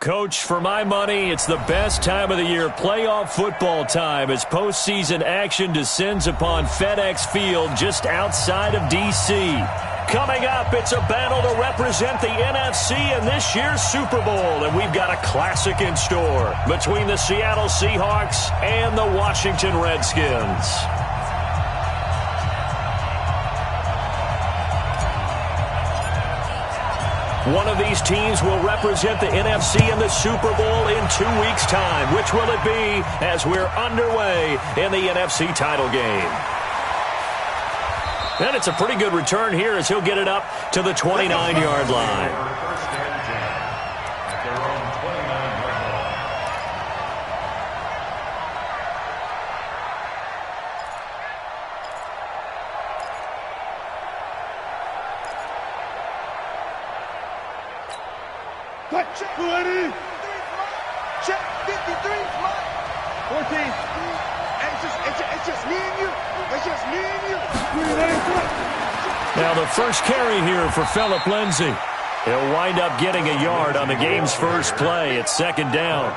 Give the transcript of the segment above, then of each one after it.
Coach, for my money, it's the best time of the year, playoff football time, as postseason action descends upon FedEx Field just outside of D.C. Coming up, it's a battle to represent the NFC in this year's Super Bowl, and we've got a classic in store between the Seattle Seahawks and the Washington Redskins. One of these teams will represent the NFC in the Super Bowl in 2 weeks' time. Which will it be as we're underway in the NFC title game? And it's a pretty good return here as he'll get it up to the 29-yard line. Check 20. Check 53. 14. It's just me and you. It's just me and you. Now the first carry here for Phillip Lindsay. He'll wind up getting a yard on the game's first play. It's second down.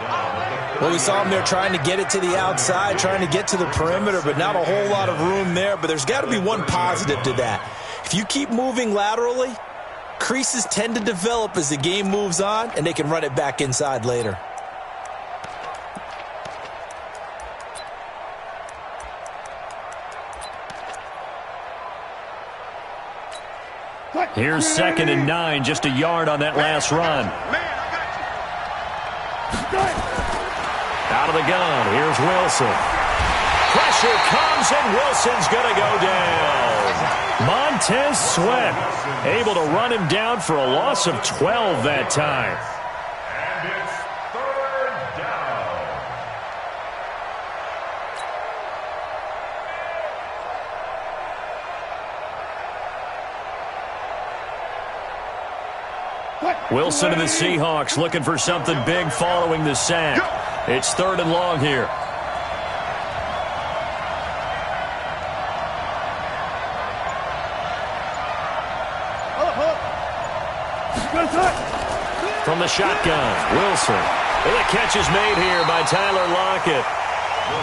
Well, we saw him there trying to get it to the outside, trying to get to the perimeter, but not a whole lot of room there. But there's got to be one positive to that. If you keep moving laterally, creases tend to develop as the game moves on, and they can run it back inside later. Here's 2nd and 9, just a yard on that last run. Out of the gun, here's Wilson. Pressure comes, and Wilson's going to go down. Montez Sweat able to run him down for a loss of 12 that time. And it's 3rd down. Wilson and the Seahawks looking for something big following the sack. It's 3rd and long here. From the shotgun, Wilson. And the catch is made here by Tyler Lockett.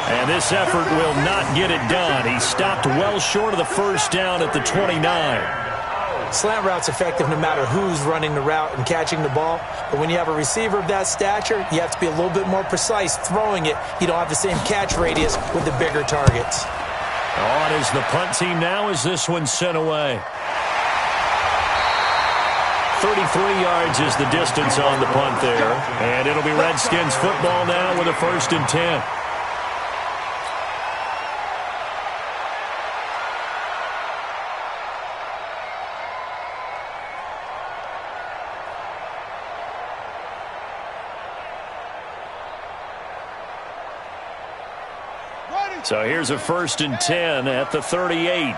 And this effort will not get it done. He stopped well short of the first down at the 29. Slant route's effective no matter who's running the route and catching the ball. But when you have a receiver of that stature, you have to be a little bit more precise throwing it. You don't have the same catch radius with the bigger targets. On is the punt team now as this one's sent away. 33 yards is the distance on the punt there. And it'll be Redskins football now with a 1st and 10. So here's a 1st and 10 at the 38.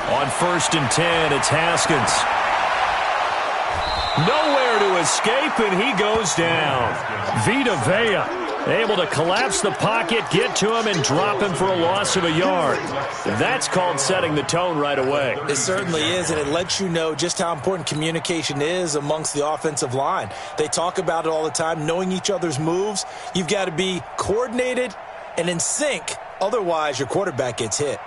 On 1st and 10, it's Haskins. Nowhere to escape, and he goes down. Vita Vea able to collapse the pocket, get to him, and drop him for a loss of a yard. That's called setting the tone right away. It certainly is, and it lets you know just how important communication is amongst the offensive line. They talk about it all the time, knowing each other's moves. You've got to be coordinated and in sync. Otherwise, your quarterback gets hit.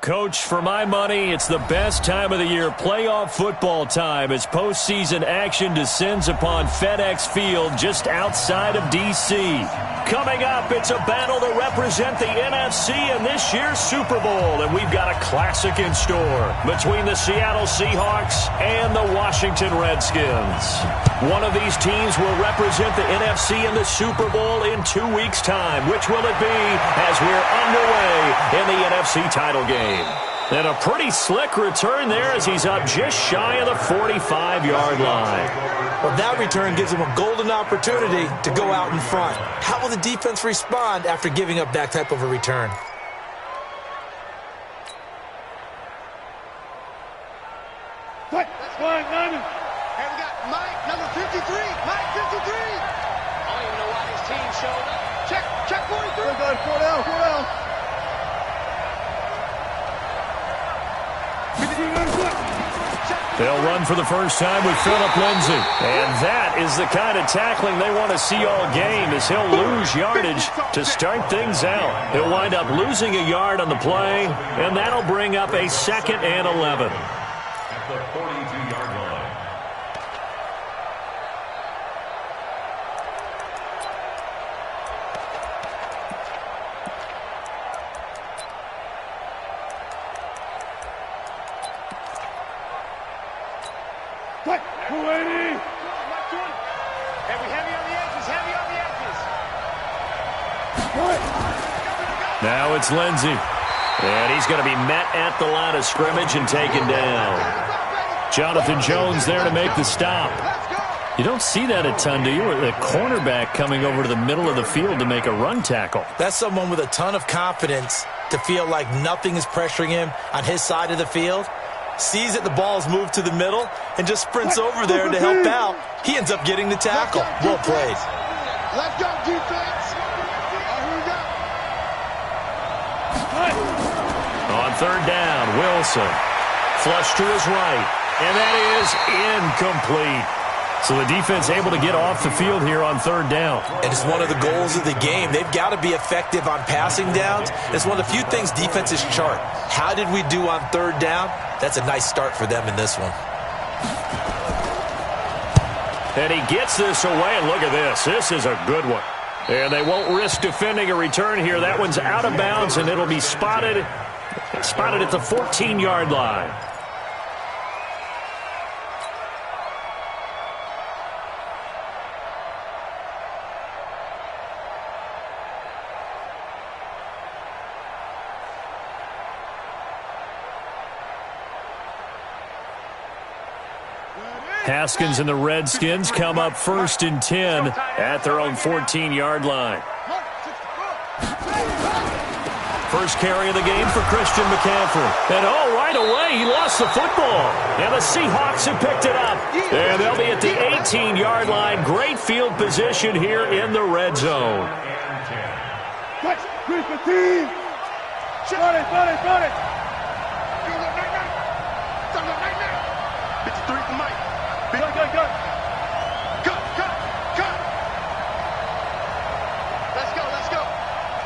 Coach, for my money, it's the best time of the year, playoff football time, as postseason action descends upon FedEx Field just outside of D.C. Coming up, it's a battle to represent the NFC in this year's Super Bowl, and we've got a classic in store between the Seattle Seahawks and the Washington Redskins. One of these teams will represent the NFC in the Super Bowl in 2 weeks' time. Which will it be as we're underway in the NFC title game? And a pretty slick return there as he's up just shy of the 45-yard line. Well, that return gives him a golden opportunity to go out in front. How will the defense respond after giving up that type of a return? That's fine, Nana. And we got Mike, number 53. Mike, 53. I don't even know why this team showed up. Check 43. Four down. They'll run for the first time with Phillip Lindsay. And that is the kind of tackling they want to see all game, as he'll lose yardage to start things out. He'll wind up losing a yard on the play, and that'll bring up a 2nd and 11. At the 42-yard line. Now it's Lindsay. And he's going to be met at the line of scrimmage and taken down. Jonathan Jones there to make the stop. You don't see that a ton, do you? The cornerback coming over to the middle of the field to make a run tackle. That's someone with a ton of confidence to feel like nothing is pressuring him on his side of the field. Sees that the ball's moved to the middle and just sprints over there to help out. He ends up getting the tackle. Well played. Let's go, defense. On 3rd down, Wilson. Flush to his right. And that is incomplete. So the defense able to get off the field here on 3rd down. And it's one of the goals of the game. They've got to be effective on passing downs. It's one of the few things defenses chart. How did we do on 3rd down? That's a nice start for them in this one. And he gets this away, and look at this. This is a good one. And they won't risk defending a return here. That one's out of bounds, and it'll be spotted at the 14-yard line. Haskins and the Redskins come up 1st and 10 at their own 14-yard line. First carry of the game for Christian McCaffrey. And right away, he lost the football. And the Seahawks have picked it up. And they'll be at the 18-yard line. Great field position here in the red zone. Got it. 53 for Mike. Go. Let's go.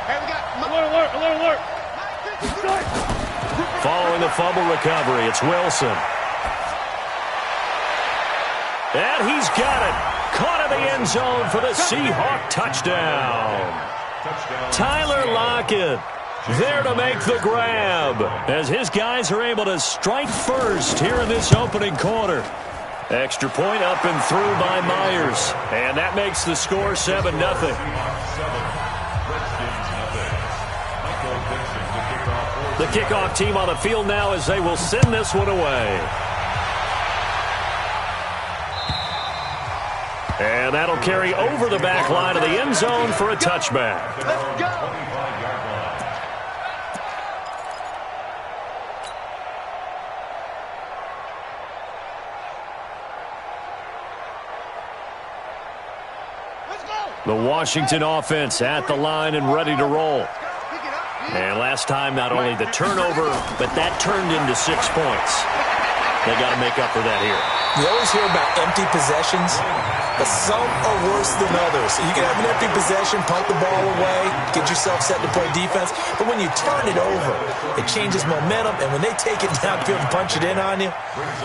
Hey, we got alert. Following the fumble recovery, it's Wilson. And he's got it. Caught in the end zone for the Seahawk touchdown. Tyler Lockett there to make the grab as his guys are able to strike first here in this opening quarter. Extra point up and through by Myers. And that makes the score 7-0. The kickoff team on the field now as they will send this one away. And that'll carry over the back line of the end zone for a touchback. Let's go. The Washington offense at the line and ready to roll. And last time, not only the turnover, but that turned into 6 points. They got to make up for that here. You always hear about empty possessions, but some are worse than others. You can have an empty possession, punt the ball away, get yourself set to play defense, but when you turn it over, it changes momentum, and when they take it downfield and punch it in on you,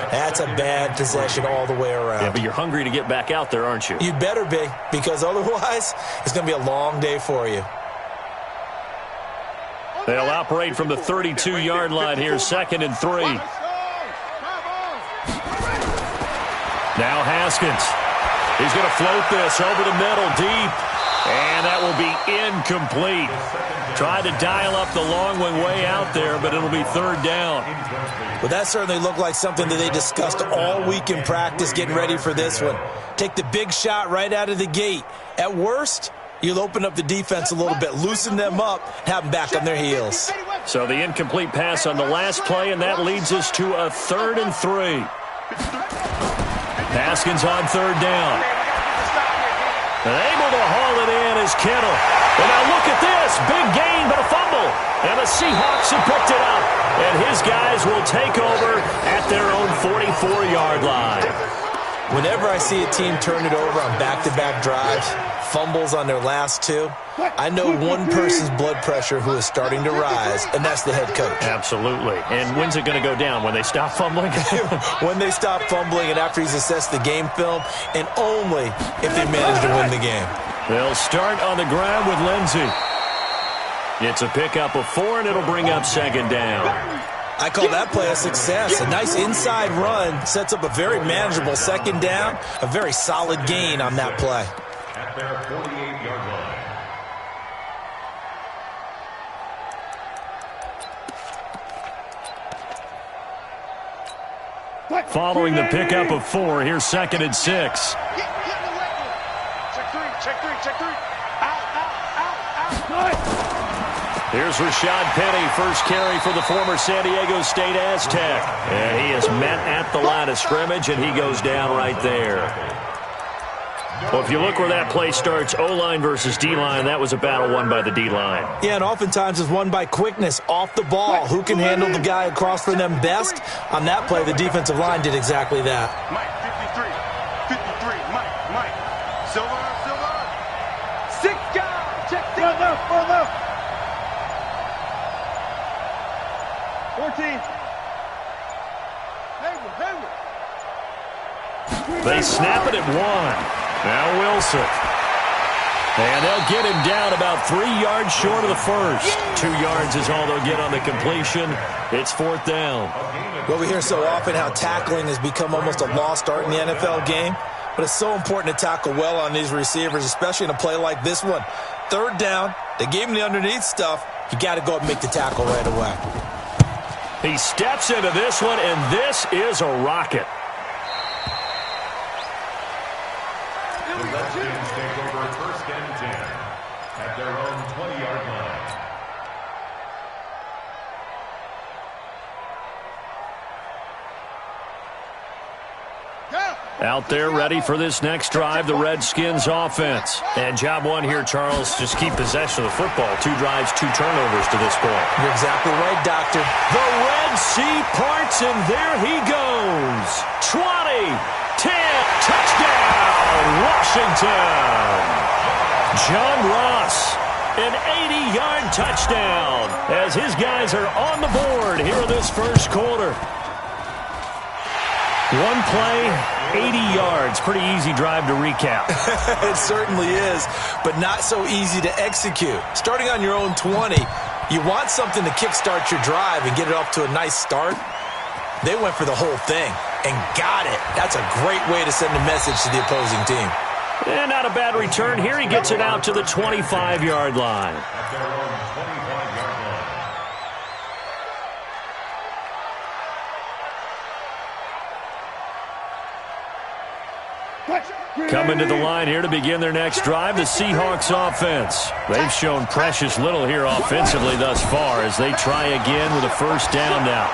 that's a bad possession all the way around. Yeah, but you're hungry to get back out there, aren't you? You better be, because otherwise, it's going to be a long day for you. They'll operate from the 32-yard line here, 2nd and 3. Now Haskins. He's going to float this over the middle deep. And that will be incomplete. Tried to dial up the long way out there, but it'll be 3rd down. Well, that certainly looked like something that they discussed all week in practice getting ready for this one. Take the big shot right out of the gate. At worst, you'll open up the defense a little bit, loosen them up, have them back on their heels. So the incomplete pass on the last play, and that leads us to a 3rd and 3. Haskins on 3rd down. And able to haul it in is Kittle. And now look at this. Big gain, but a fumble. And the Seahawks have picked it up. And his guys will take over at their own 44-yard line. Whenever I see a team turn it over on back-to-back drives, fumbles on their last 2, I know one person's blood pressure who is starting to rise, and that's the head coach. Absolutely. And when's it going to go down? When they stop fumbling? When they stop fumbling and after he's assessed the game film, and only if they manage to win the game. They'll start on the ground with Lindsey. It's a pickup of 4, and it'll bring up 2nd down. I call that play a success. A nice inside run sets up a very manageable 2nd down, a very solid gain on that play. At their 48-yard line. Following the pickup of 4, here's 2nd and 6. Check 3. Out. Here's Rashad Penny, first carry for the former San Diego State Aztec. And he is met at the line of scrimmage, and he goes down right there. Well, if you look where that play starts, O-line versus D-line, that was a battle won by the D-line. Yeah, and oftentimes it's won by quickness, off the ball. Who can handle the guy across from them best? On that play, the defensive line did exactly that. Mike, 53, Mike. Silver. 6 guys, check 6. 14. They snap it at 1. Now Wilson. And they'll get him down about 3 yards short of the first. 2 yards is all they'll get on the completion. It's 4th down. Well, we hear so often how tackling has become almost a lost art in the NFL game. But it's so important to tackle well on these receivers, especially in a play like this one. 3rd down, they gave him the underneath stuff. You got to go up and make the tackle right away. He steps into this one, and this is a rocket. The Redskins take over 1st and 10 at their own 20-yard line. Out there ready for this next drive, the Redskins offense. And job 1 here, Charles, just keep possession of the football. 2 drives, 2 turnovers to this point. You're exactly right, Doctor. The Red Sea parts, and there he goes. 20, 10, touchdown, Washington. John Ross, an 80-yard touchdown as his guys are on the board here in this first quarter. 1 play, 80 yards. Pretty easy drive to recap. It certainly is, but not so easy to execute. Starting on your own 20, you want something to kickstart your drive and get it off to a nice start. They went for the whole thing and got it. That's a great way to send a message to the opposing team. And not a bad return here. He gets it out to the 25-yard line. At their own 25-yard line. Coming to the line here to begin their next drive, the Seahawks offense. They've shown precious little here offensively thus far as they try again with a 1st down now.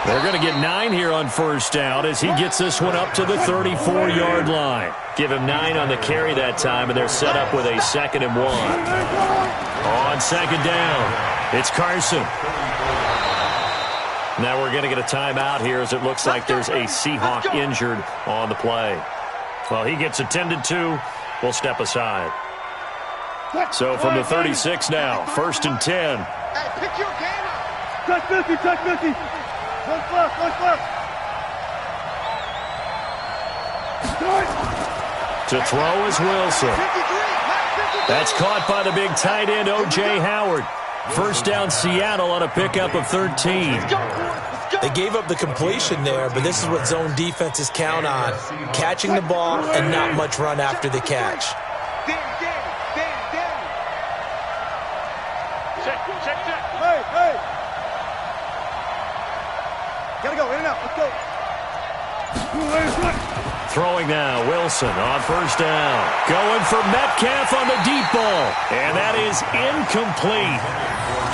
They're going to get 9 here on 1st down as he gets this one up to the 34-yard line. Give him 9 on the carry that time, and they're set up with a 2nd and 1. On 2nd down, it's Carson. Now we're going to get a timeout here as it looks like there's a Seahawk injured on the play. Well, he gets attended to. We'll step aside. So from the 36 now, 1st and 10. Hey, pick your game up. Touch 50, touch 50. One left. To throw is Wilson. That's caught by the big tight end, O.J. Howard. First down, Seattle on a pickup of 13. They gave up the completion there, but this is what zone defenses count on. Catching the ball and not much run after the catch. Check. Hey. Gotta go, in and out, let's go. Throwing now, Wilson on first down. Going for Metcalf on the deep ball. And that is incomplete.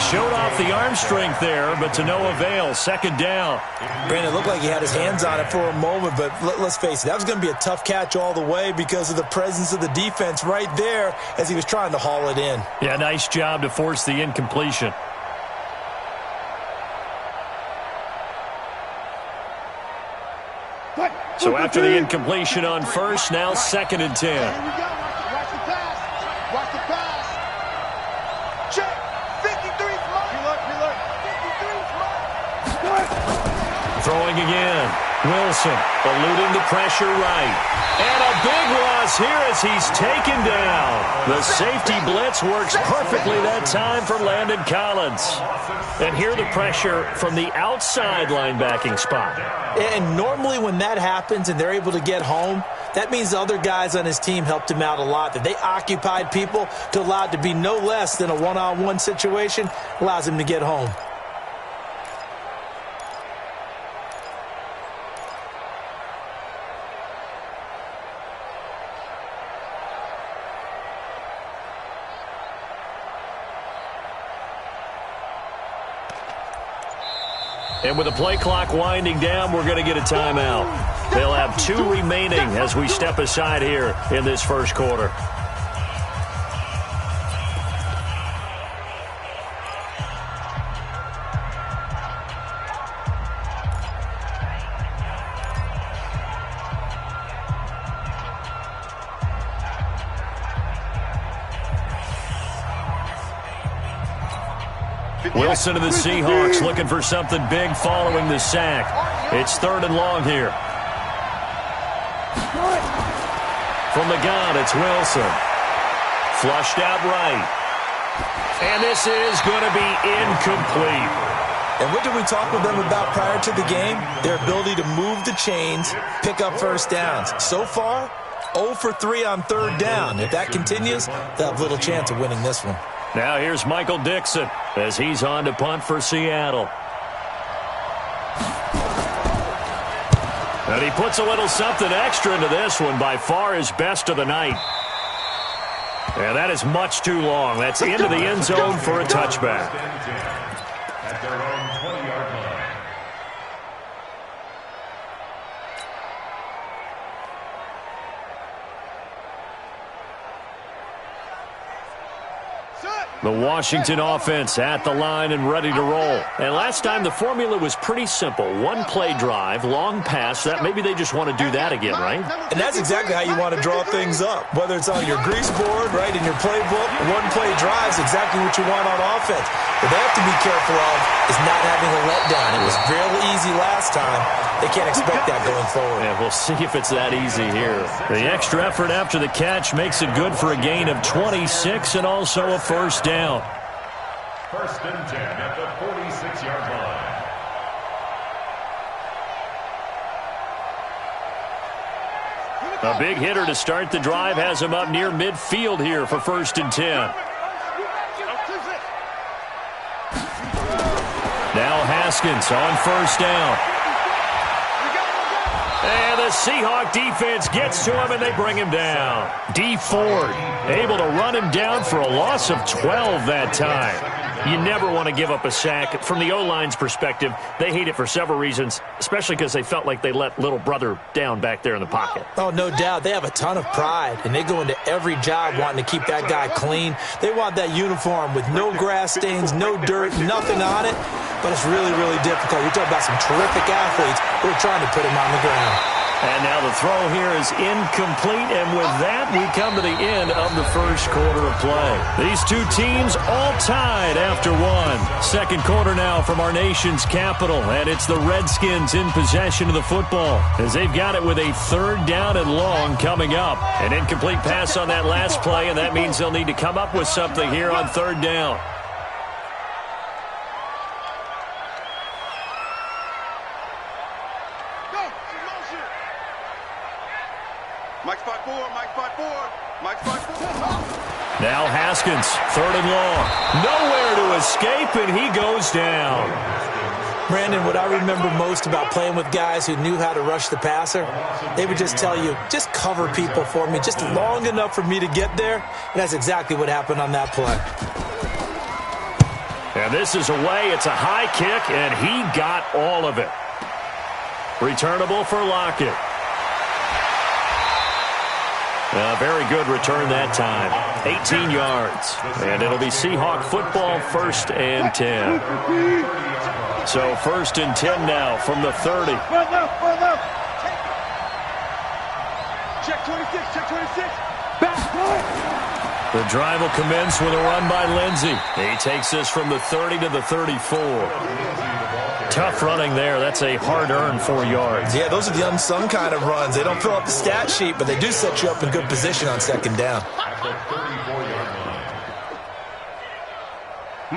Showed off the arm strength there, but to no avail. Second down. Brandon, it looked like he had his hands on it for a moment, but let's face it, that was going to be a tough catch all the way because of the presence of the defense right there as he was trying to haul it in. Yeah, nice job to force the incompletion. So after the incompletion on first, now 2nd and 10. Here we go. Watch the pass. Check. 53's mine. Reload. 53's mine. Throwing again. Wilson eluding the pressure right. And a big loss here as he's taken down. The safety blitz works perfectly that time for Landon Collins. And here the pressure from the outside linebacking spot. And normally when that happens and they're able to get home, that means the other guys on his team helped him out a lot. That they occupied people to allow it to be no less than a one-on-one situation allows him to get home. And with the play clock winding down, we're going to get a timeout. They'll have 2 remaining as we step aside here in this first quarter. Wilson of the Seahawks looking for something big following the sack. It's 3rd and long here. From the gun, it's Wilson. Flushed out right. And this is going to be incomplete. And what did we talk with them about prior to the game? Their ability to move the chains, pick up first downs. So far, 0 for 3 on 3rd down. If that continues, they'll have little chance of winning this one. Now here's Michael Dixon as he's on to punt for Seattle. And he puts a little something extra into this one, by far his best of the night. And that is much too long. That's into the end zone for a touchback. At their own 20-yard line. The Washington offense at the line and ready to roll. And last time the formula was pretty simple. 1-play drive, long pass. That maybe they just want to do that again, right? And that's exactly how you want to draw things up. Whether it's on your grease board, right, in your playbook, 1-play drive is exactly what you want on offense. What they have to be careful of is not having a letdown. It was real easy last time. They can't expect that going forward. Yeah, we'll see if it's that easy here. The extra effort after the catch makes it good for a gain of 26 and also a first down. 1st and 10 at the 46-yard line. A big hitter to start the drive has him up near midfield here for 1st and 10. Now Haskins on first down. And the Seahawk defense gets to him, and they bring him down. D. Ford able to run him down for a loss of 12 that time. You never want to give up a sack. From the O-line's perspective, they hate it for several reasons, especially because they felt like they let little brother down back there in the pocket. Oh, no doubt. They have a ton of pride, and they go into every job wanting to keep that guy clean. They want that uniform with no grass stains, no dirt, nothing on it. but it's really, really difficult. You're talking about some terrific athletes who are trying to put him on the ground. And now the throw here is incomplete, and with that, we come to the end of the first quarter of play. These two teams all tied after one. Second quarter now from our nation's capital, and it's the Redskins in possession of the football as they've got it with a third down and long coming up. An incomplete pass on that last play, and that means they'll need to come up with something here on third down. Mike's 5-4, Mike's 5-4, Mike's 5-4. Now Haskins, third and long. Nowhere to escape, and he goes down. Brandon, what I remember most about playing with guys who knew how to rush the passer, they would just tell you, just cover people for me, just long enough for me to get there. And that's exactly what happened on that play. And this is away. It's a high kick, and he got all of it. Returnable for Lockett. A very good return that time. 18 yards. And it'll be Seahawk football, 1st and 10. So 1st and 10 now from the 30. Check 26, check 26. Back. The drive will commence with a run by Lindsey. He takes this from the 30 to the 34. Tough running there. That's a hard-earned 4 yards. Yeah, those are the unsung kind of runs. They don't fill up the stat sheet, but they do set you up in good position on second down.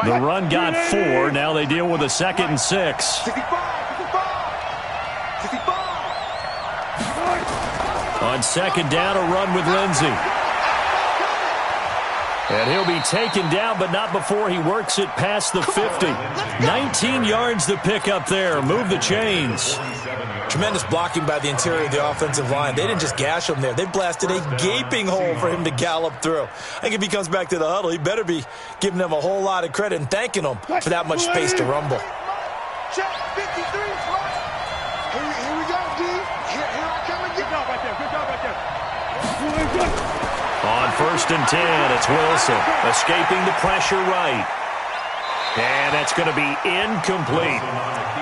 The run got 4. Now they deal with a 2nd and 6. 65. On second down, a run with Lindsey. And he'll be taken down, but not before he works it past the 50. 19 yards to pick up there. Move the chains. Tremendous blocking by the interior of the offensive line. They didn't just gash him there. They blasted a gaping hole for him to gallop through. I think if he comes back to the huddle, he better be giving them a whole lot of credit and thanking them for that much space to rumble. Check 53. Here we go, D. Here I come again. Good job right there. Good job right there. On 1st and 10, it's Wilson escaping the pressure right. And that's going to be incomplete.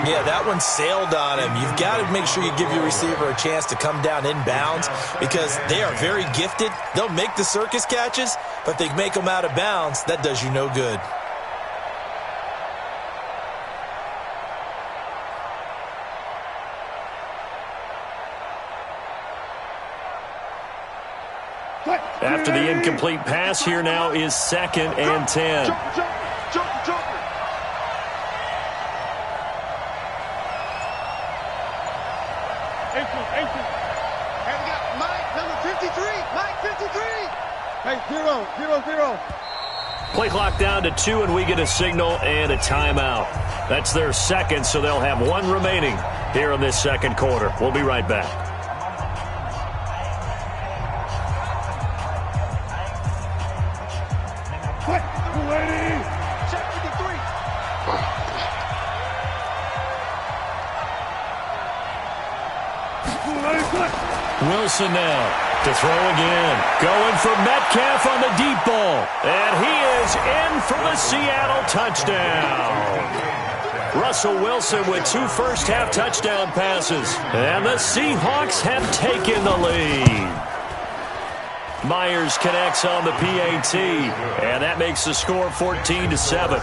Yeah, that one sailed on him. You've got to make sure you give your receiver a chance to come down inbounds because they are very gifted. They'll make the circus catches, but if they make them out of bounds, that does you no good. After the incomplete pass, here now is 2nd and 10. Jump. And we got Mike, number 53. Mike, 53. Hey, 0. Play clock down to 2, and we get a signal and a timeout. That's their 2nd, so they'll have 1 remaining here in this 2nd quarter. We'll be right back. Wilson now to throw again. Going for Metcalf on the deep ball. And he is in for the Seattle touchdown. Russell Wilson with 2 first-half touchdown passes. And the Seahawks have taken the lead. Myers connects on the PAT. And that makes the score 14-7.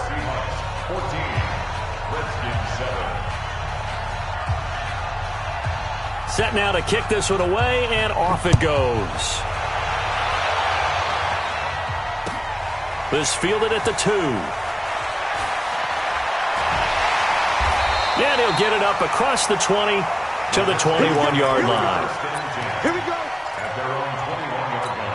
Set now to kick this one away, and off it goes. This fielded at the 2. And he'll get it up across the 20 to the 21-yard line. Here we go. At their own 21-yard line.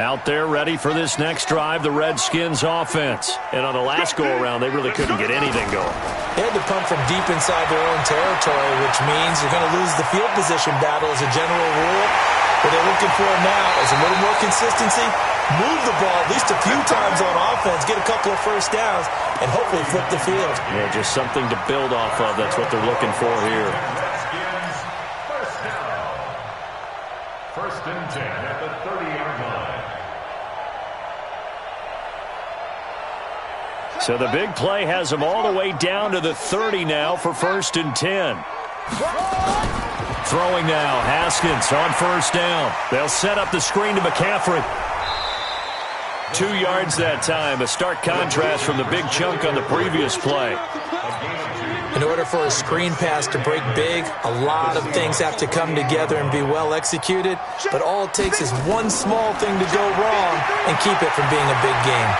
Out there ready for this next drive, the Redskins offense. And on the last go-around, they really couldn't get anything going. They had to punt from deep inside their own territory, which means you're going to lose the field position battle as a general rule. What they're looking for now is a little more consistency, move the ball at least a few times on offense, get a couple of first downs, and hopefully flip the field. Yeah, just something to build off of. That's what they're looking for here. Redskins, 1st 10 at the 30-yard line. So the big play has them all the way down to the 30 now for 1st and 10. Throwing now, Haskins on 1st down. They'll set up the screen to McCaffrey. 2 yards that time, a stark contrast from the big chunk on the previous play. In order for a screen pass to break big, a lot of things have to come together and be well executed, but all it takes is one small thing to go wrong and keep it from being a big game.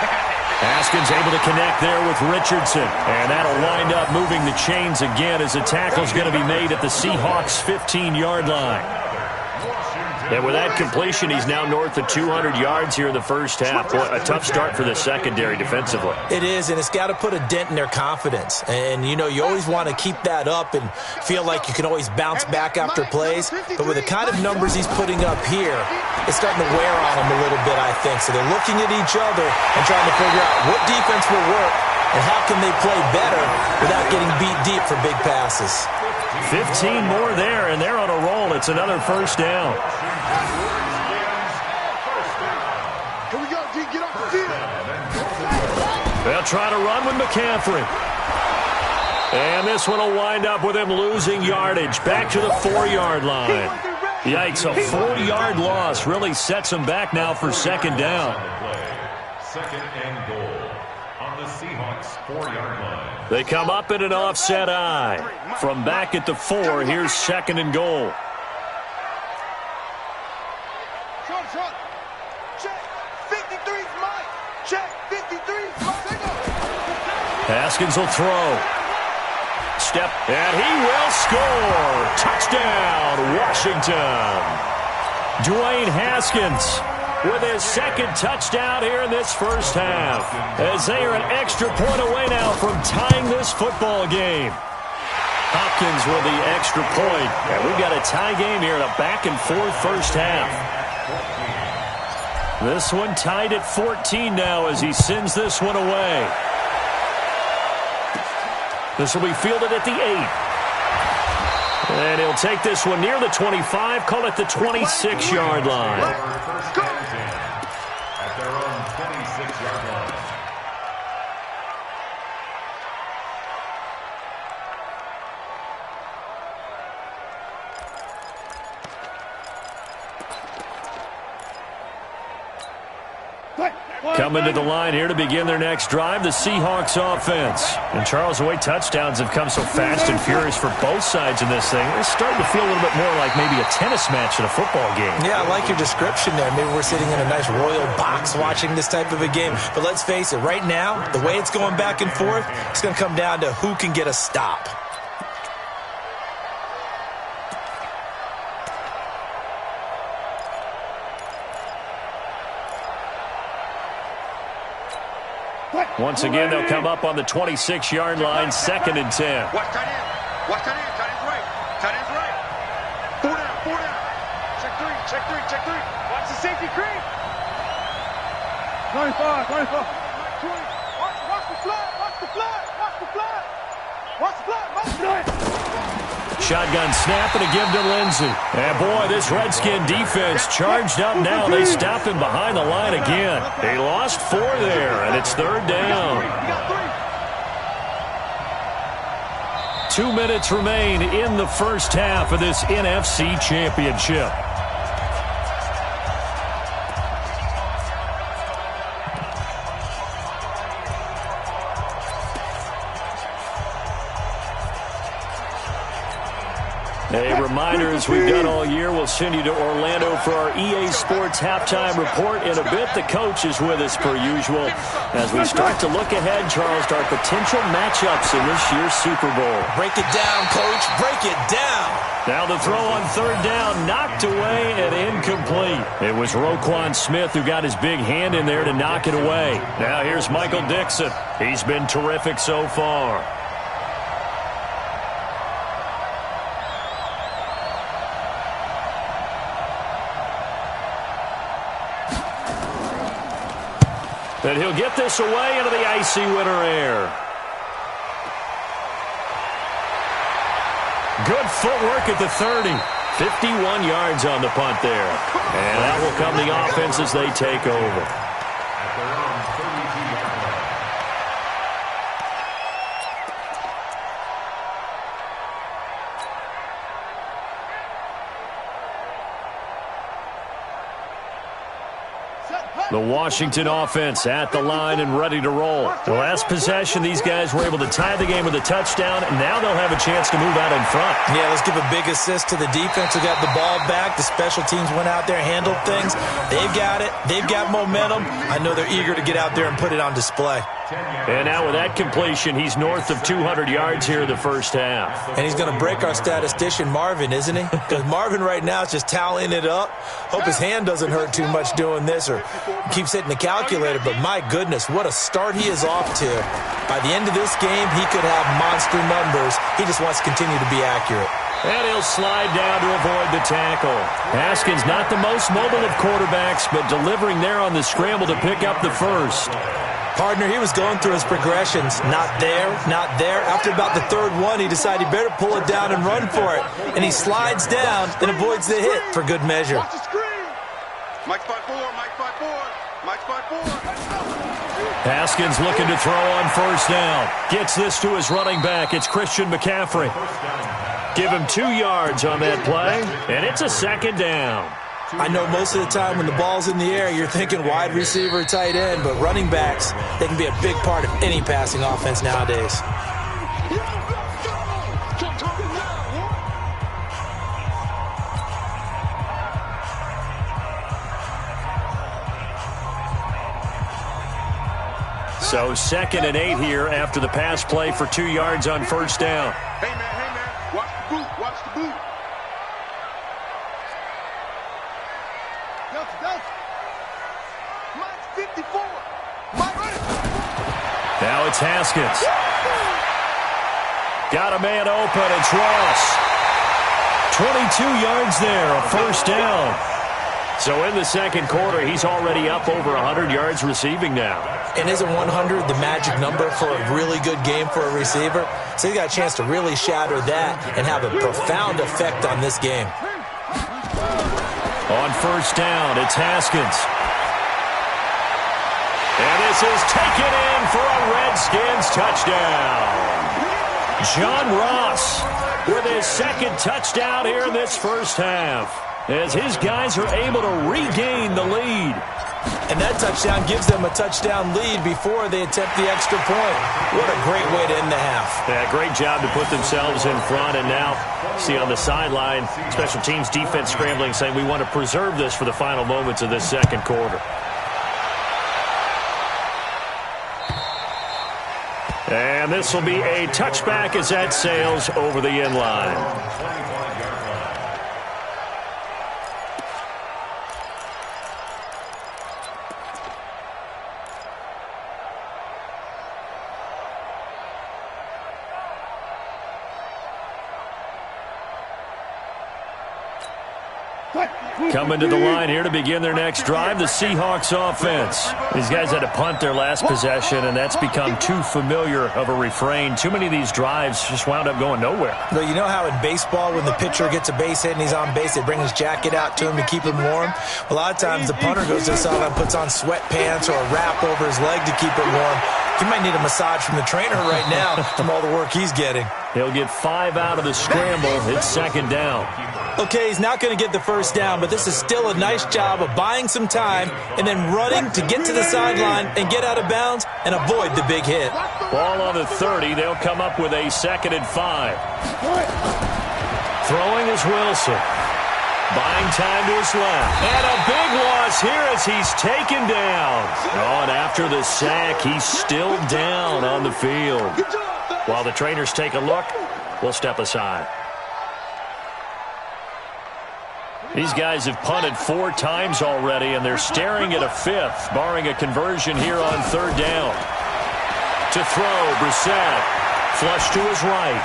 Haskins able to connect there with Richardson, and that'll wind up moving the chains again as the tackle's going to be made at the Seahawks' 15-yard line. And with that completion, he's now north of 200 yards here in the first half. Boy, a tough start for the secondary defensively. It is, and it's got to put a dent in their confidence. And, you know, you always want to keep that up and feel like you can always bounce back after plays. But with the kind of numbers he's putting up here, it's starting to wear on them a little bit, I think. So they're looking at each other and trying to figure out what defense will work and how can they play better without getting beat deep for big passes. 15 more there, and they're on a roll. It's another 1st down. Here we go, D. Get off the field. They'll try to run with McCaffrey. And this one will wind up with him losing yardage back to the 4-yard line. Yikes, a 4-yard loss really sets him back now for 2nd down. 2nd and goal on the Seahawks 4-yard line. They come up in an offset eye. From back at the 4, here's 2nd and goal. Check. 53's mine. Check. 53's mine. Haskins will throw. Step, and he will score. Touchdown, Washington. Dwayne Haskins with his 2nd touchdown here in this first half, as they are an extra point away now from tying this football game. Hopkins with the extra point, and we've got a tie game here in a back-and-forth first half. This one tied at 14 now as he sends this one away. This will be fielded at the 8. And he'll take this one near the 25, call it the 26-yard line. At their own 26-yard line. Coming to the line here to begin their next drive, the Seahawks offense. And Charles, the way touchdowns have come so fast and furious for both sides in this thing, it's starting to feel a little bit more like maybe a tennis match in a football game. Yeah, I like your description there. Maybe we're sitting in a nice royal box watching this type of a game. But let's face it, right now, the way it's going back and forth, it's going to come down to who can get a stop. Once again, they'll come up on the 26-yard line, 2nd and 10. Watch tight end. Watch tight end. Tight end's right. Tight end's right. 4 down. 4 down. Check 3. Check 3. Check 3. Watch the safety creep. 25. 25. 20. Watch the flat. Watch the flat. Watch the flat. Watch the flat. Watch the flat. Shotgun snap and a give to Lindsey. And boy, this Redskin defense charged up now. They stopped him behind the line again. They lost 4 there, and it's 3rd down. 2 minutes remain in the first half of this NFC Championship. A reminder, as we've done all year, we'll send you to Orlando for our EA Sports halftime report in a bit. The coach is with us per usual as we start to look ahead, Charles, to our potential matchups in this year's Super Bowl. Break it down, Coach. Break it down. Now the throw on 3rd down, knocked away and incomplete. It was Roquan Smith who got his big hand in there to knock it away. Now here's Michael Dixon. He's been terrific so far. And he'll get this away into the icy winter air. Good footwork at the 30. 51 yards on the punt there. And that will come the offense as they take over. At their own 32-yard line. The Washington offense at the line and ready to roll. The last possession, these guys were able to tie the game with a touchdown, and now they'll have a chance to move out in front. Yeah, let's give a big assist to the defense who got the ball back. The special teams went out there, handled things. They've got it. They've got momentum. I know they're eager to get out there and put it on display. And now with that completion, he's north of 200 yards here in the first half. And he's going to break our statistician, Marvin, isn't he? Because Marvin right now is just tallying it up. Hope his hand doesn't hurt too much doing this or keeps hitting the calculator. But my goodness, what a start he is off to. By the end of this game, he could have monster numbers. He just wants to continue to be accurate. And he'll slide down to avoid the tackle. Haskins not the most mobile of quarterbacks, but delivering there on the scramble to pick up the first. Partner, he was going through his progressions. Not there, not there. After about the third one, he decided he better pull it down and run for it. And he slides down and avoids the hit for good measure. Watch the screen. Mike's 5-4, Mike's 5-4, Mike's 5-4. Haskins looking to throw on first down. Gets this to his running back. It's Christian McCaffrey. Give him 2 yards on that play, and it's a second down. I know most of the time when the ball's in the air, you're thinking wide receiver, tight end, but running backs, they can be a big part of any passing offense nowadays. So 2nd and 8 here after the pass play for 2 yards on first down. Hey, man, watch the boot, watch the boot. Mike's 54. Mike, run it. Now it's Haskins. Got a man open. It's Ross. 22 yards there, a first down. So in the second quarter, he's already up over 100 yards receiving now. And isn't 100 the magic number for a really good game for a receiver? So he got a chance to really shatter that and have a profound effect on this game. On first down, it's Haskins. And this is taken in for a Redskins touchdown. John Ross with his second touchdown here in this first half, as his guys are able to regain the lead. And that touchdown gives them a touchdown lead before they attempt the extra point. What a great way to end the half. Yeah, great job to put themselves in front. And now, see on the sideline, special teams defense scrambling, saying we want to preserve this for the final moments of this second quarter. And this will be a touchback as that sails over the end line. Coming to the line here to begin their next drive, the Seahawks offense. These guys had to punt their last possession, and that's become too familiar of a refrain. Too many of these drives just wound up going nowhere. But you know how in baseball, when the pitcher gets a base hit and he's on base, they bring his jacket out to him to keep him warm? A lot of times the punter goes to the sideline and puts on sweatpants or a wrap over his leg to keep it warm. He might need a massage from the trainer right now from all the work he's getting. He'll get 5 out of the scramble. It's second down. Okay, he's not going to get the first down, but this is still a nice job of buying some time and then running to get to the sideline and get out of bounds and avoid the big hit. Ball on the 30. They'll come up with a 2nd and 5. Throwing is Wilson. Buying time to his left. And a big loss here as he's taken down. Oh, and after the sack, he's still down on the field. While the trainers take a look, we'll step aside. These guys have punted 4 times already, and they're staring at a 5th, barring a conversion here on 3rd down. To throw, Brissett. Flush to his right.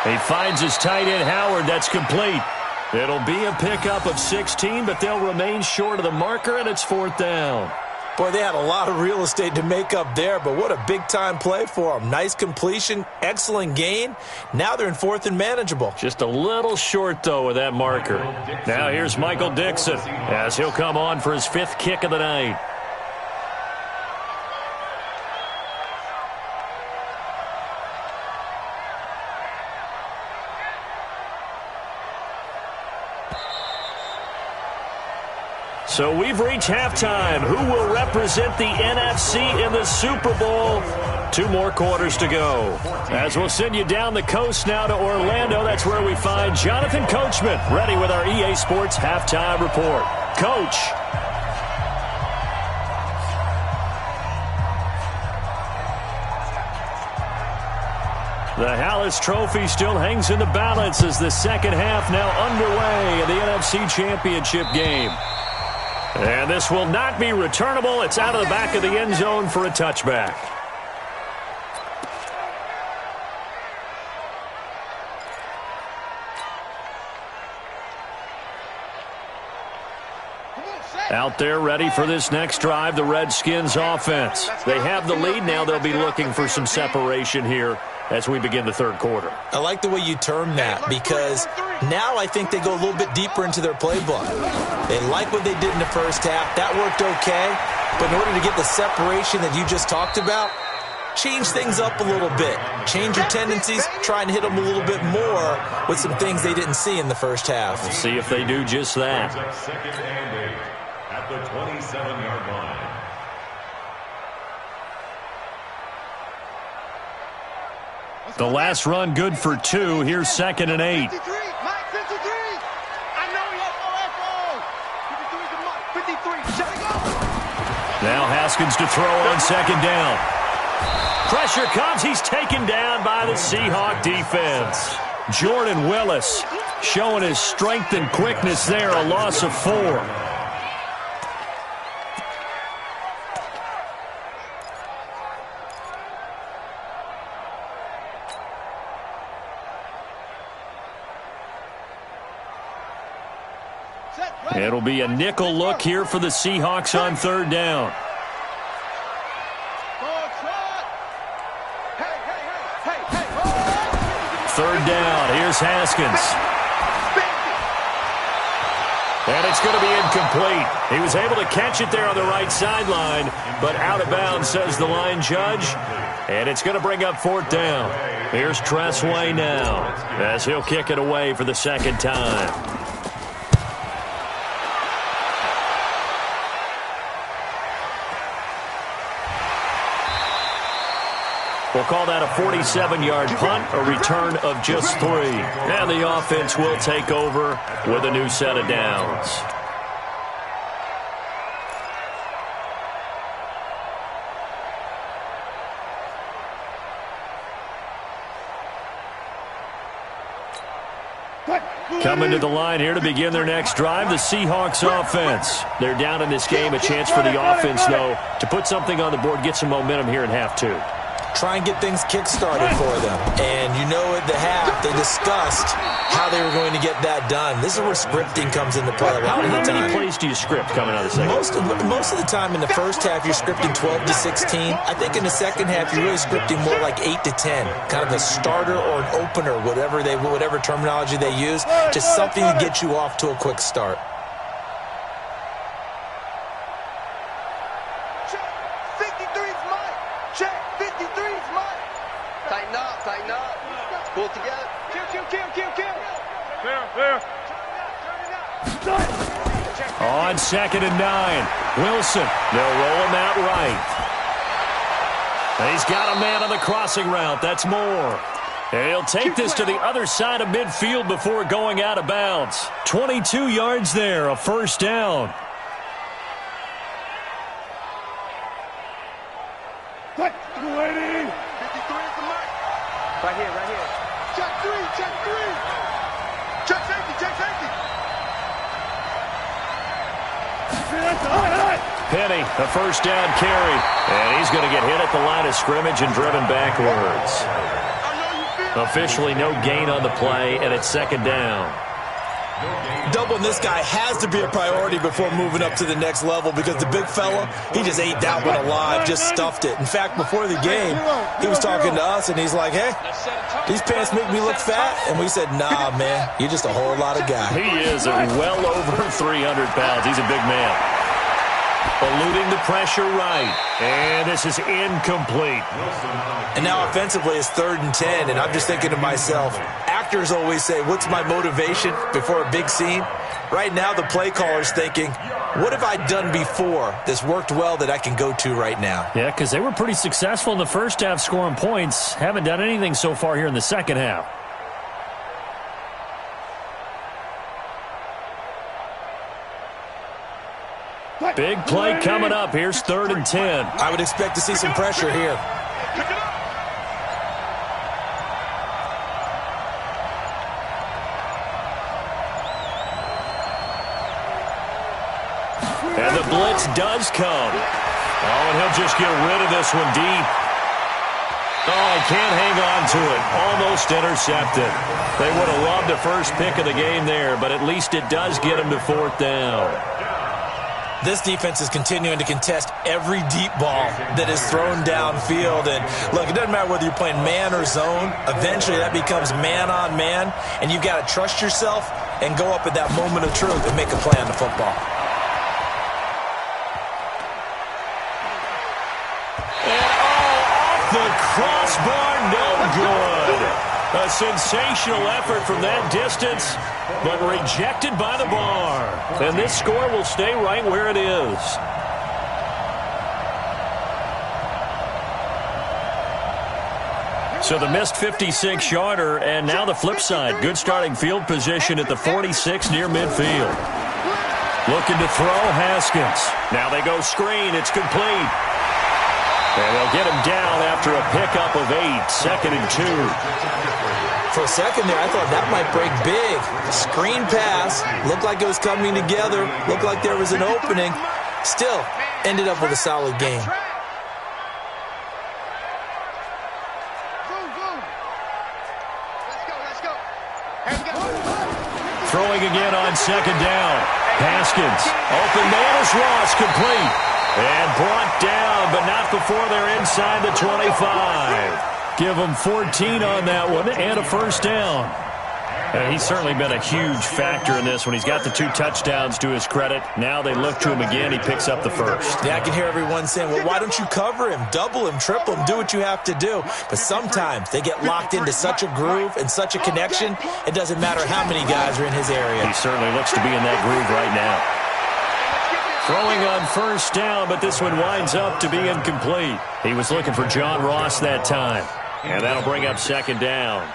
He finds his tight end, Howard. That's complete. It'll be a pickup of 16, but they'll remain short of the marker, and it's 4th down. Boy, they had a lot of real estate to make up there, but what a big-time play for them. Nice completion, excellent gain. Now they're in 4th and manageable. Just a little short, though, with that marker. Now here's Michael Dixon as he'll come on for his 5th kick of the night. So we've reached halftime. Who will represent the NFC in the Super Bowl? 2 more quarters to go. As we'll send you down the coast now to Orlando, that's where we find Jonathan Coachman, ready with our EA Sports Halftime Report. Coach. The Hallis Trophy still hangs in the balance as the second half now underway in the NFC Championship game. And this will not be returnable. It's out of the back of the end zone for a touchback. Out there ready for this next drive, the Redskins offense. They have the lead. Now they'll be looking for some separation here as we begin the third quarter. I like the way you term that because now I think they go a little bit deeper into their playbook. They like what they did in the first half. That worked okay. But in order to get the separation that you just talked about, change things up a little bit. Change your tendencies. Try and hit them a little bit more with some things they didn't see in the first half. We'll see if they do just that. Second and 8 at the 27-yard line. The last run good for 2. Here's 2nd and 8. Now Haskins to throw on 2nd down. Pressure comes. He's taken down by the Seahawk defense. Jordan Willis showing his strength and quickness there. A loss of 4. It'll be a nickel look here for the Seahawks on 3rd down. Third down. Here's Haskins. And it's going to be incomplete. He was able to catch it there on the right sideline, but out of bounds, says the line judge. And it's going to bring up 4th down. Here's Tressway now as he'll kick it away for the 2nd time. We'll call that a 47-yard punt, a return of just 3. And the offense will take over with a new set of downs. Coming to the line here to begin their next drive, the Seahawks offense. They're down in this game. A chance for the offense, though, to put something on the board, get some momentum here in half 2. Try and get things kick-started for them. And you know at the half, they discussed how they were going to get that done. This is where scripting comes into play a lot of the time. How many plays do you script coming out of the second? Most of the time in the first half, you're scripting 12 to 16. I think in the second half, you're really scripting more like 8 to 10. Kind of a starter or an opener, whatever terminology they use. Just something to get you off to a quick start. Pull together. Kill. There. On 2nd and 9. Wilson. They'll roll him out right. He's got a man on the crossing route. That's Moore. He'll take this to the other side of midfield before going out of bounds. 22 yards there, a 1st down. Right here. Check 3. Check safety. Penny, a 1st down carry. And he's going to get hit at the line of scrimmage and driven backwards. Officially no gain on the play, and it's 2nd down. Doubling this guy has to be a priority before moving up to the next level because the big fella, he just ate that one alive, just stuffed it. In fact, before the game, he was talking to us, and he's like, hey, these pants make me look fat. And we said, nah, man, you're just a whole lot of guy. He is well over 300 pounds. He's a big man. Eluding the pressure right. And this is incomplete. And now offensively it's 3rd and 10, and I'm just thinking to myself, actors always say, what's my motivation before a big scene? Right now the play caller's thinking, what have I done before that's worked well that I can go to right now? Yeah, because they were pretty successful in the first half scoring points. Haven't done anything so far here in the second half. Big play coming up. Here's 3rd and 10. I would expect to see some pressure here. And the blitz does come. Oh, and he'll just get rid of this one deep. Oh, he can't hang on to it. Almost intercepted. They would have loved the first pick of the game there, but at least it does get him to 4th down. This defense is continuing to contest every deep ball that is thrown downfield. And, look, it doesn't matter whether you're playing man or zone. Eventually that becomes man-on-man, and you've got to trust yourself and go up at that moment of truth and make a play on the football. And, off the crossbar, no good. A sensational effort from that distance, but rejected by the bar. And this score will stay right where it is. So the missed 56-yarder, and now the flip side. Good starting field position at the 46 near midfield. Looking to throw, Haskins. Now they go screen. It's complete. And they'll get him down after a pickup of 8. 2nd and 2. For a second there, I thought that might break big. Screen pass. Looked like it was coming together. Looked like there was an opening. Still, ended up with a solid game. Throwing again on 2nd down. Haskins. Open man is Ross. Complete. And brought down, but not before they're inside the 25. Give him 14 on that one and a 1st down. And he's certainly been a huge factor in this when he's got the 2 touchdowns to his credit. Now they look to him again. He picks up the 1st. Yeah, I can hear everyone saying, well, why don't you cover him, double him, triple him, do what you have to do. But sometimes they get locked into such a groove and such a connection, it doesn't matter how many guys are in his area. He certainly looks to be in that groove right now. Throwing on 1st down, but this one winds up to be incomplete. He was looking for John Ross that time. And that'll bring up 2nd down.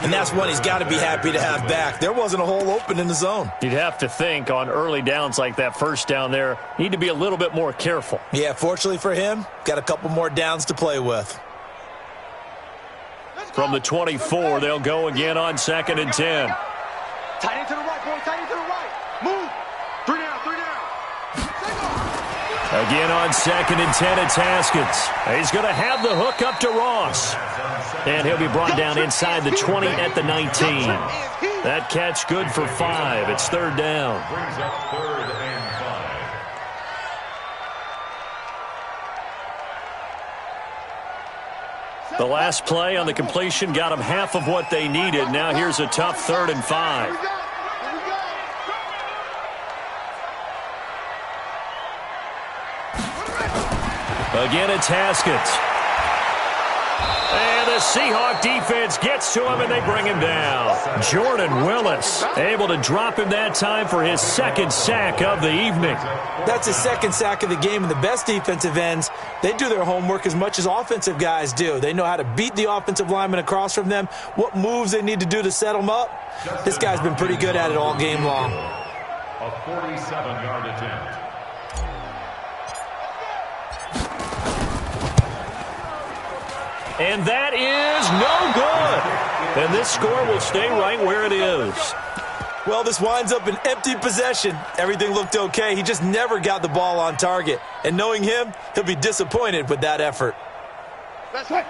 And that's one he's got to be happy to have back. There wasn't a hole open in the zone. You'd have to think on early downs like that 1st down there, need to be a little bit more careful. Yeah, fortunately for him, got a couple more downs to play with. From the 24, they'll go again on 2nd and 10. Tight end to the right, boy. Tight end to the right. Move. 3 down, 3 down. Again on 2nd and 10, it's Haskins. He's going to have the hook up to Ross. And he'll be brought down inside the 20 at the 19. That catch good for 5. It's 3rd down. Brings up 3rd and 5. The last play on the completion got them half of what they needed. Now here's a tough 3rd and 5. Again, it's Haskins. And the Seahawk defense gets to him, and they bring him down. Jordan Willis able to drop him that time for his 2nd sack of the evening. That's his 2nd sack of the game, and the best defensive ends, they do their homework as much as offensive guys do. They know how to beat the offensive lineman across from them, what moves they need to do to set them up. This guy's been pretty good at it all game long. A 47-yard attempt. And that is no good. And this score will stay right where it is. Well, this winds up an empty possession. Everything looked okay. He just never got the ball on target. And knowing him, he'll be disappointed with that effort.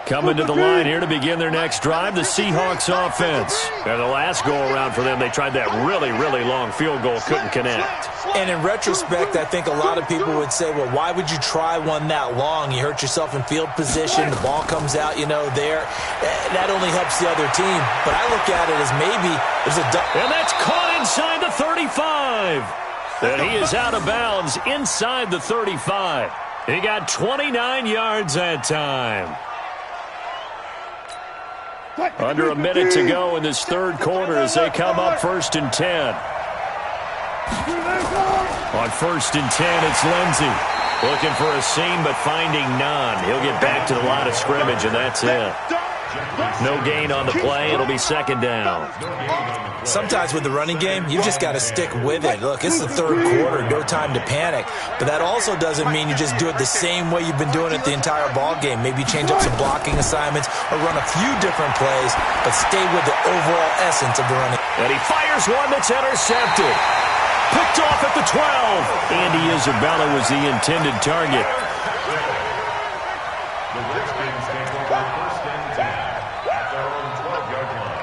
Coming to the line here to begin their next drive, the Seahawks offense. And the last go-around for them, they tried that really, really long field goal, couldn't connect. And in retrospect, I think a lot of people would say, well, why would you try one that long? You hurt yourself in field position. The ball comes out, there. That only helps the other team. But I look at it as maybe there's a... And that's caught inside the 35. And he is out of bounds inside the 35. He got 29 yards that time. Under a minute to go in this third quarter as they come up 1st and 10. On 1st and 10, it's Lindsey. Looking for a seam, but finding none. He'll get back to the line of scrimmage, and that's it. No gain on the play. It'll be 2nd down. Sometimes with the running game, you've just got to stick with it. Look, it's the third quarter, no time to panic. But that also doesn't mean you just do it the same way you've been doing it the entire ball game. Maybe change up some blocking assignments or run a few different plays, but stay with the overall essence of the running. And he fires one that's intercepted. Picked off at the 12. Andy Isabella was the intended target. The Redskins take over 1st and 10 at their own 12-yard line.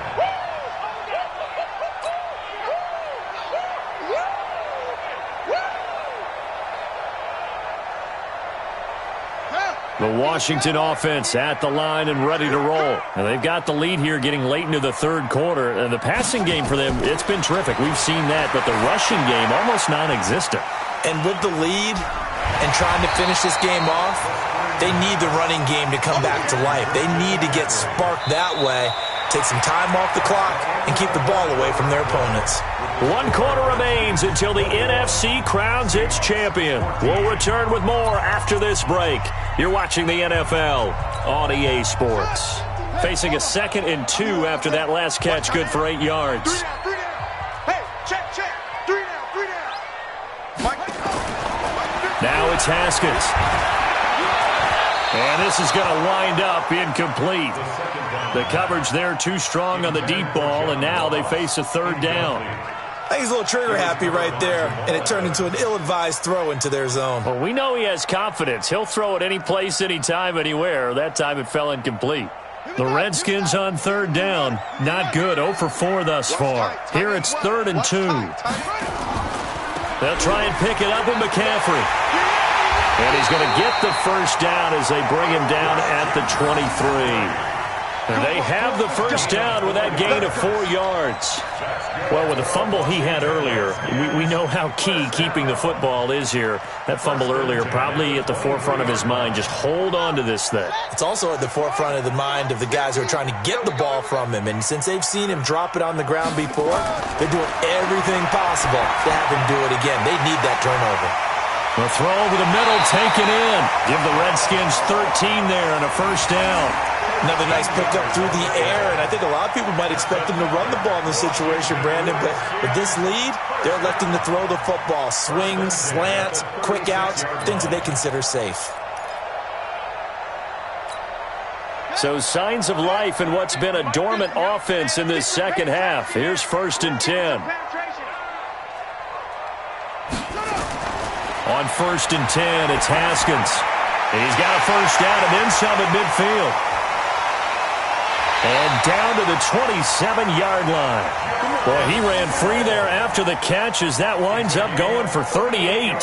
The Washington offense at the line and ready to roll. And they've got the lead here getting late into the third quarter. And the passing game for them, it's been terrific. We've seen that, but the rushing game almost non-existent. And with the lead and trying to finish this game off, they need the running game to come back to life. They need to get sparked that way, take some time off the clock, and keep the ball away from their opponents. 1 quarter remains until the NFC crowns its champion. We'll return with more after this break. You're watching the NFL on EA Sports. Facing a 2nd and 2 after that last catch, good for 8 yards. 3 down. Hey, check. 3 down. Now it's Haskins. And this is going to wind up incomplete. The coverage there too strong on the deep ball, and now they face a 3rd down. I think he's a little trigger happy right there, and it turned into an ill-advised throw into their zone. Well, we know he has confidence. He'll throw it any place, anytime, anywhere. That time it fell incomplete. The Redskins on 3rd down. Not good. 0 for 4 thus far. Here it's 3rd and 2. They'll try and pick it up with McCaffrey. And he's going to get the 1st down as they bring him down at the 23. And they have the 1st down with that gain of 4 yards. Well, with the fumble he had earlier, we know how key keeping the football is here. That fumble earlier probably at the forefront of his mind. Just hold on to this thing. It's also at the forefront of the mind of the guys who are trying to get the ball from him. And since they've seen him drop it on the ground before, they're doing everything possible to have him do it again. They need that turnover. The throw over the middle, taken in. Give the Redskins 13 there and a 1st down. Another nice pickup through the air, and I think a lot of people might expect them to run the ball in this situation, Brandon, but with this lead, they're electing to throw the football. Swings, slants, quick outs, things that they consider safe. So signs of life in what's been a dormant offense in this second half. Here's 1st and 10. On 1st and 10, it's Haskins. And he's got a 1st down and then some at midfield. And down to the 27-yard line. Boy, he ran free there after the catch as that winds up going for 38.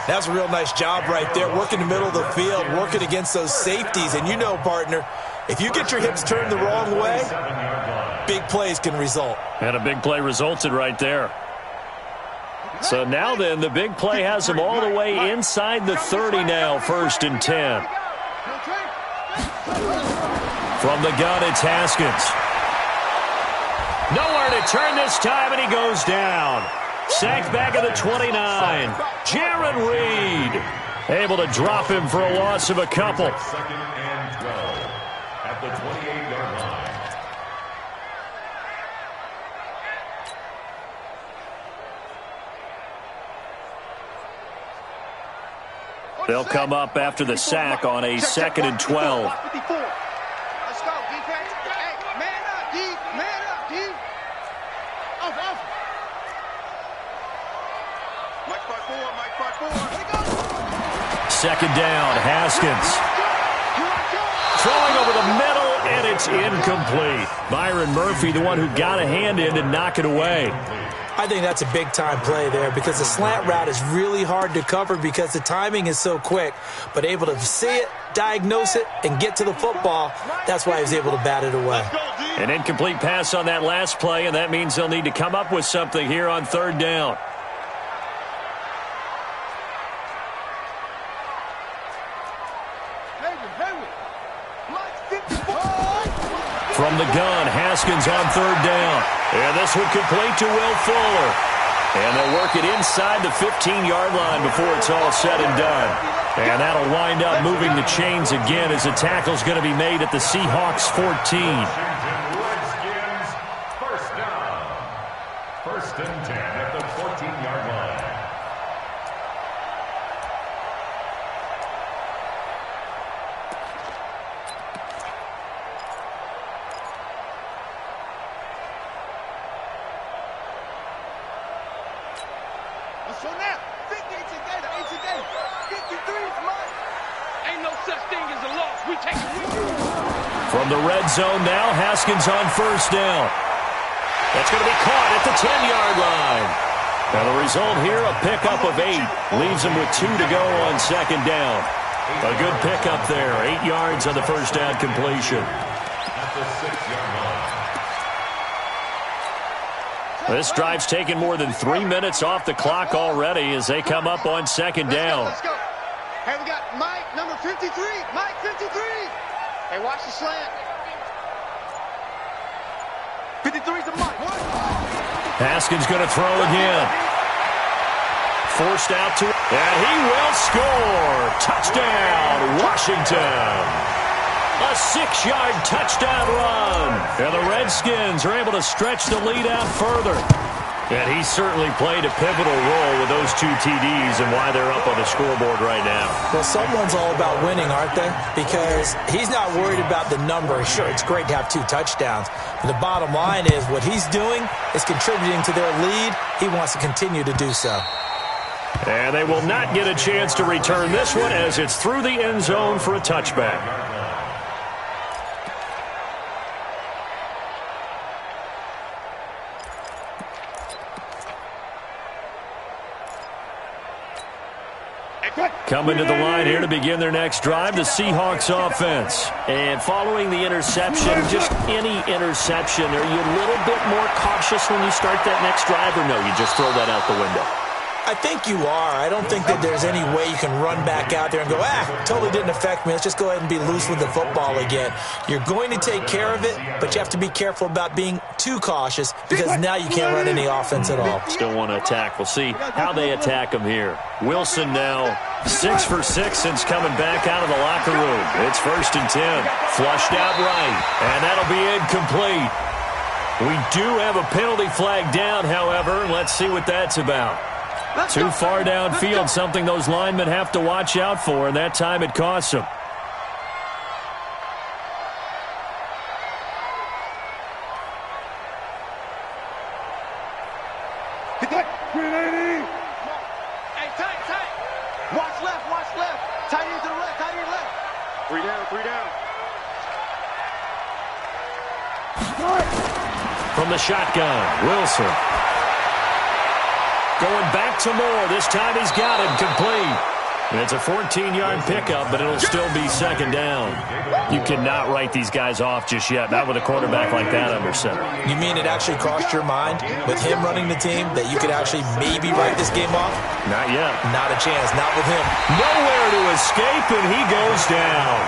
That's a real nice job right there, working the middle of the field, working against those safeties. And you know, partner, if you get your hips turned the wrong way, big plays can result. And a big play resulted right there. So now then, the big play has them all the way inside the 30 now, 1st and 10. From the gun, it's Haskins. Nowhere to turn this time, and he goes down. Sacked back at the 29. Jaron Reed able to drop him for a loss of a couple. 2nd and 12 at the 28-yard line. They'll come up after the sack on a 2nd and 12. Let's go, defense. Hey, man up, D. Man up, D. Off. Mike 5-4. 2nd down, Haskins. throwing over the middle, and it's incomplete. Byron Murphy, the one who got a hand in to knock it away. I think that's a big-time play there because the slant route is really hard to cover because the timing is so quick. But able to see it, diagnose it, and get to the football, that's why he was able to bat it away. An incomplete pass on that last play, and that means they'll need to come up with something here on third down. From the gun, Haskins on third down. And this one complete to Will Fuller. And they'll work it inside the 15-yard line before it's all said and done. And that'll wind up moving the chains again as the tackle's going to be made at the Seahawks 14. Redskins, first down. First and 10 at the 14-yard line. So now, 50 together, 53 is mine. Ain't no such thing as a loss. We take it with you. From the red zone now, Haskins on first down. That's going to be caught at the 10-yard line. Now the result here, a pickup of 8. Leaves him with 2 to go on second down. A good pickup there. 8 yards on the first down completion. At the 6-yard line. This drive's taken more than 3 minutes off the clock already as they come up on second down. Let's go. Hey, we got Mike, number 53. Mike, 53. Hey, watch the slant. 53's a Mike. Haskins going to throw again. Forced out to, and he will score. Touchdown, Washington. A 6-yard touchdown run. And the Redskins are able to stretch the lead out further. And he certainly played a pivotal role with those 2 TDs and why they're up on the scoreboard right now. Well, someone's all about winning, aren't they? Because he's not worried about the number. Sure, it's great to have 2 touchdowns. But the bottom line is what he's doing is contributing to their lead. He wants to continue to do so. And they will not get a chance to return this one as it's through the end zone for a touchback. Coming to the line here to begin their next drive, the Seahawks offense. And following the interception, just any interception, are you a little bit more cautious when you start that next drive, or no, you just throw that out the window? I think you are. I don't think that there's any way you can run back out there and go, totally didn't affect me. Let's just go ahead and be loose with the football again. You're going to take care of it, but you have to be careful about being too cautious because now you can't run any offense at all. Still want to attack. We'll see how they attack him here. Wilson now 6 for 6 since coming back out of the locker room. It's first and 10. Flushed out right, and that'll be incomplete. We do have a penalty flag down, however. Let's see what that's about. Too far downfield, something those linemen have to watch out for, and that time it costs them. Hey, tight. Watch left. Tight end to the left, tight end left. 3 down. From the shotgun, Wilson. Going back to Moore. This time he's got it complete. And it's a 14-yard pickup, but it'll still be second down. You cannot write these guys off just yet, not with a quarterback like that under center. You mean it actually crossed your mind with him running the team that you could actually maybe write this game off? Not yet. Not a chance. Not with him. Nowhere to escape, and he goes down.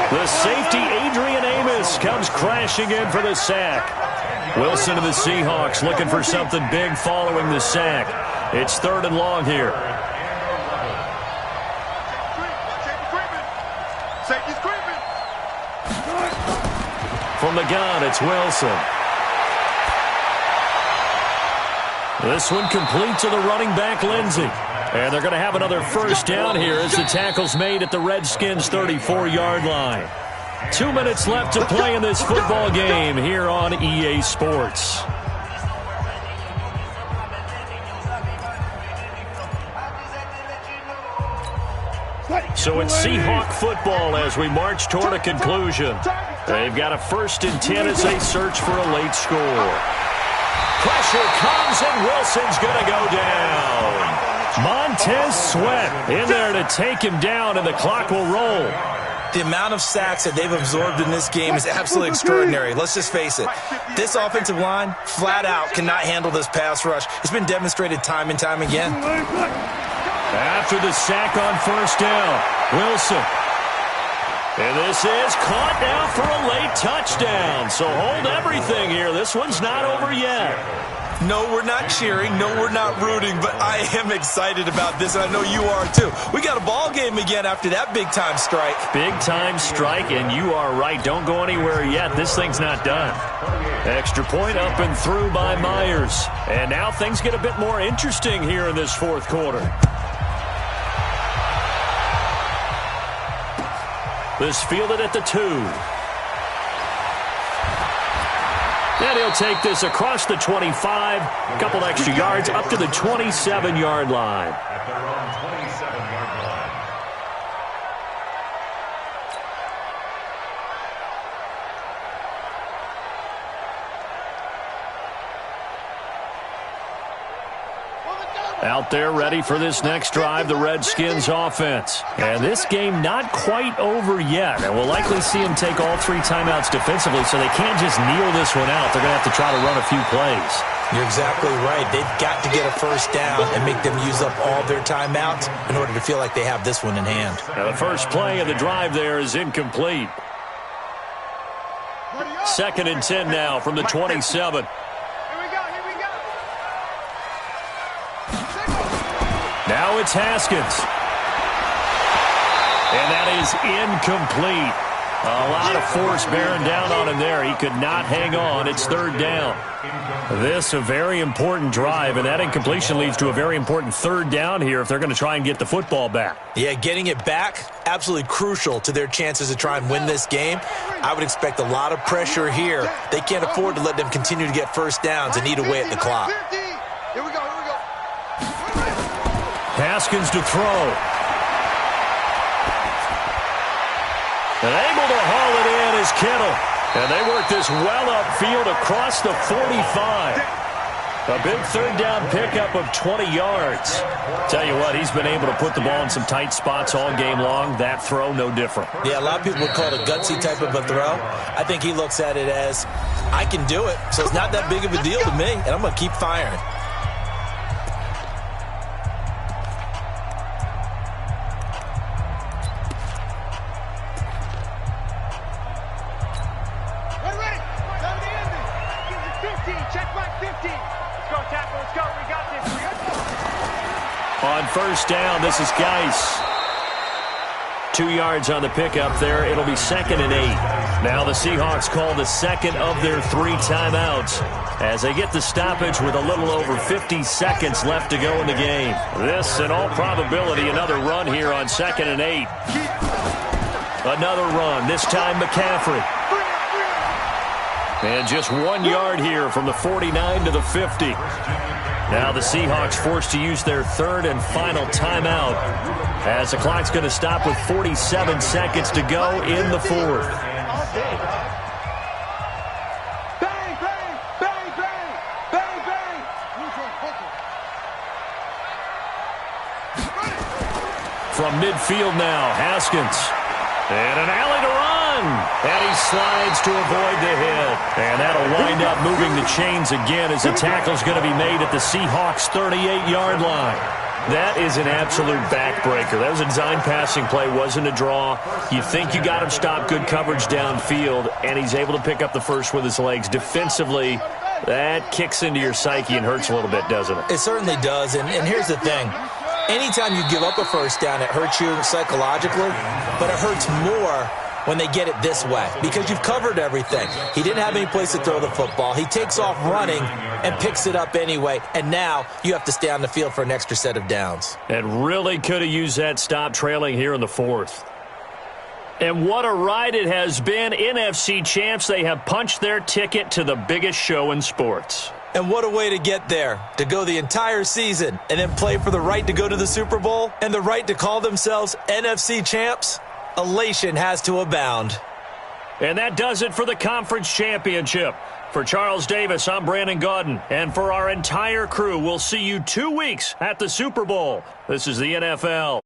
The safety, Adrian Amos, comes crashing in for the sack. Wilson of the Seahawks looking for something big following the sack. It's 3rd and long here. From the gun, it's Wilson. This one complete to the running back, Lindsey. And they're going to have another first down here as the tackle's made at the Redskins' 34-yard line. 2 minutes left to play in this football game here on EA Sports. So it's Seahawk football as we march toward a conclusion. They've got a 1st and 10 as they search for a late score. Pressure comes, and Wilson's going to go down. Montez Sweat in there to take him down, and the clock will roll. The amount of sacks that they've absorbed in this game is absolutely extraordinary. Let's just face it. This offensive line, flat out, cannot handle this pass rush. It's been demonstrated time and time again. After the sack on 1st down, Wilson. And this is caught now for a late touchdown. So hold everything here. This one's not over yet. No, we're not cheering. No, we're not rooting. But I am excited about this, and I know you are too. We got a ball game again after that big-time strike. Big-time strike, and you are right. Don't go anywhere yet. This thing's not done. Extra point up and through by Myers. And now things get a bit more interesting here in this 4th quarter. This fielded at the 2. And he'll take this across the 25, a couple extra yards up to the 27-yard line. At their own 27-yard line. Out there ready for this next drive, the Redskins offense. And this game not quite over yet. And we'll likely see them take all 3 timeouts defensively, so they can't just kneel this one out. They're going to have to try to run a few plays. You're exactly right. They've got to get a 1st down and make them use up all their timeouts in order to feel like they have this one in hand. Now the first play of the drive there is incomplete. 2nd and 10 now from the 27. Now it's Haskins. And that is incomplete. A lot of force bearing down on him there. He could not hang on. It's 3rd down. This a very important drive, and that incompletion leads to a very important 3rd down here if they're going to try and get the football back. Yeah, getting it back, absolutely crucial to their chances to try and win this game. I would expect a lot of pressure here. They can't afford to let them continue to get 1st downs and eat away at the clock. Here we go. Haskins to throw. And able to haul it in is Kittle. And they work this well upfield across the 45. A big 3rd down pickup of 20 yards. Tell you what, he's been able to put the ball in some tight spots all game long. That throw, no different. Yeah, a lot of people would call it a gutsy type of a throw. I think he looks at it as, I can do it, so it's not that big of a deal to me, and I'm going to keep firing. On 1st down, this is Geis. 2 yards on the pickup there. It'll be 2nd and 8. Now the Seahawks call the 2nd of their 3 timeouts as they get the stoppage with a little over 50 seconds left to go in the game. This, in all probability, another run here on 2nd and 8. Another run, this time McCaffrey. And just 1 yard here from the 49 to the 50. Now the Seahawks forced to use their 3rd and final timeout as the clock's going to stop with 47 seconds to go in the 4th. Bang, bang, bang, bang, bang, bang. From midfield now, Haskins. And an alley to run. And he slides to avoid the hit. And that'll wind up moving the chains again as the tackle's going to be made at the Seahawks' 38-yard line. That is an absolute backbreaker. That was a design passing play, wasn't a draw. You think you got him stopped, good coverage downfield, and he's able to pick up the first with his legs. Defensively, that kicks into your psyche and hurts a little bit, doesn't it? It certainly does, and here's the thing. Anytime you give up a 1st down, it hurts you psychologically, but it hurts more when they get it this way because you've covered everything. He didn't have any place to throw the football. He takes off running and picks it up anyway, and now you have to stay on the field for an extra set of downs. And really could have used that stop trailing here in the 4th. And what a ride it has been. NFC champs, they have punched their ticket to the biggest show in sports. And what a way to get there, to go the entire season and then play for the right to go to the Super Bowl and the right to call themselves NFC champs. Elation has to abound. And that does it for the conference championship. For Charles Davis, I'm Brandon Gaudin. And for our entire crew, we'll see you 2 weeks at the Super Bowl. This is the NFL.